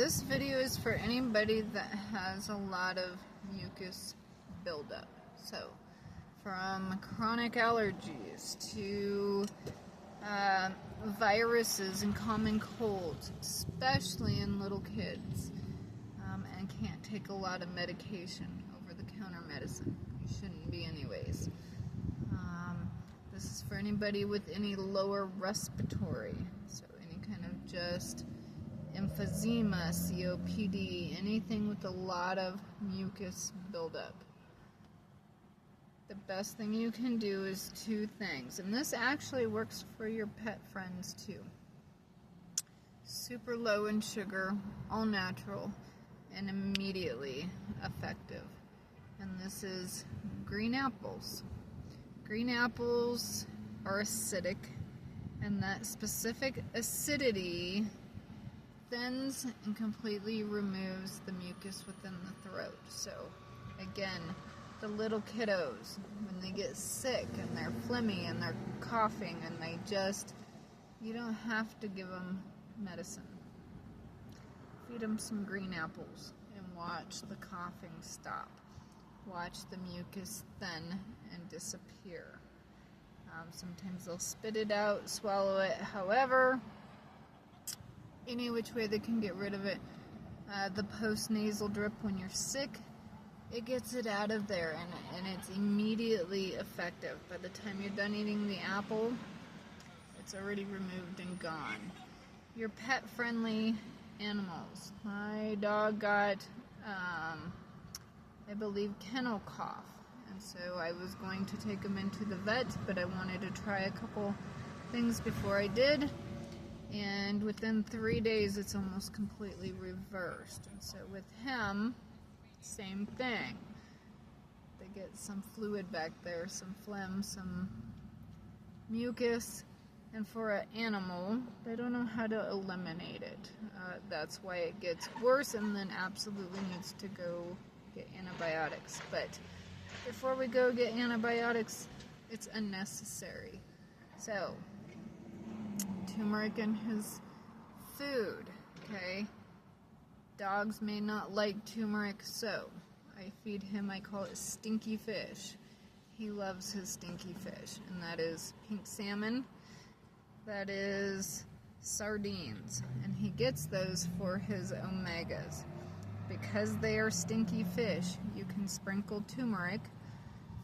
this video is for anybody that has a lot of mucus buildup. So, from chronic allergies to viruses and common colds, especially in little kids, and can't take a lot of medication, over-the-counter medicine. You shouldn't be anyways. This is for anybody with any lower respiratory, so any kind of just emphysema, COPD, anything with a lot of mucus buildup. The best thing you can do is two things, and this actually works for your pet friends too. Super low in sugar, all natural, and immediately effective. And this is green apples. Green apples are acidic, and that specific acidity thins and completely removes the mucus within the throat. So again, the little kiddos, when they get sick and they're phlegmy and they're coughing and you don't have to give them medicine. Feed them some green apples and watch the coughing stop. Watch the mucus thin and disappear. Sometimes they'll spit it out, swallow it, however, any which way they can get rid of it. The post-nasal drip when you're sick, it gets it out of there, and it's immediately effective. By the time you're done eating the apple, it's already removed and gone. Your pet-friendly animals. My dog got, I believe, kennel cough, and so I was going to take him into the vet, but I wanted to try a couple things before I did. And within 3 days, it's almost completely reversed. And so with him, same thing. They get some fluid back there, some phlegm, some mucus. And for an animal, they don't know how to eliminate it. That's why it gets worse and then absolutely needs to go get antibiotics. But before we go get antibiotics, it's unnecessary. So, turmeric in his food, okay? Dogs may not like turmeric, so I feed him, I call it stinky fish. He loves his stinky fish, and that is pink salmon, that is sardines, and he gets those for his omegas. Because they are stinky fish, you can sprinkle turmeric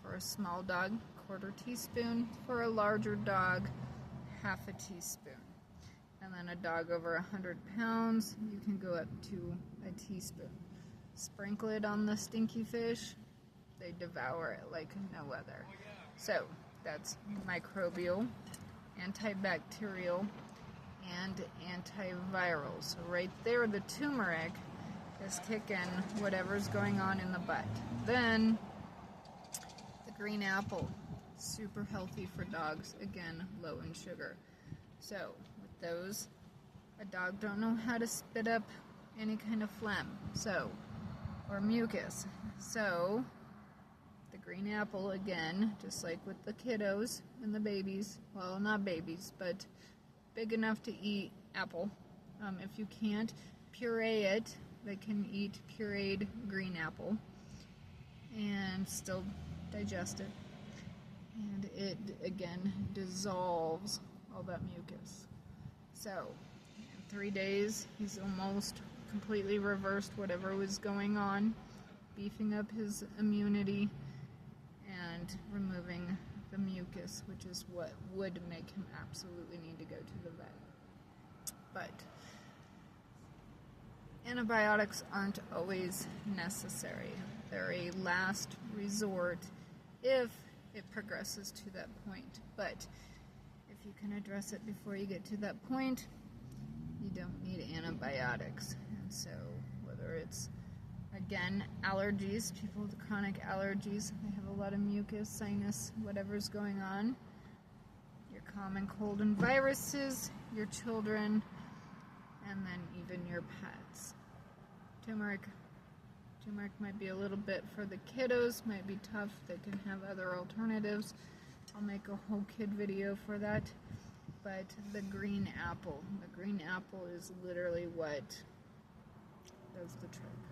for a small dog, 1/4 teaspoon, for a larger dog, 1/2 teaspoon. And then a dog over 100 pounds, you can go up to a teaspoon. Sprinkle it on the stinky fish, they devour it like no other. So that's microbial, antibacterial, and antiviral. So right there, the turmeric is kicking whatever's going on in the butt. Then the green apple, super healthy for dogs, again, low in sugar. So with those, a dog don't know how to spit up any kind of phlegm, or mucus. So the green apple, again, just like with the kiddos and the babies, well, not babies, but big enough to eat apple. If you can't puree it, they can eat pureed green apple and still digest it. And it, again, dissolves all that mucus. So, in 3 days, he's almost completely reversed whatever was going on, beefing up his immunity and removing the mucus, which is what would make him absolutely need to go to the vet. But antibiotics aren't always necessary. They're a last resort if it progresses to that point. But if you can address it before you get to that point, you don't need antibiotics. And so whether it's, again, allergies, people with chronic allergies, they have a lot of mucus, sinus, whatever's going on, your common cold and viruses, your children, and then even your pets. Turmeric might be a little bit for the kiddos, might be tough, they can have other alternatives. I'll make a whole kid video for that. But the green apple is literally what does the trick.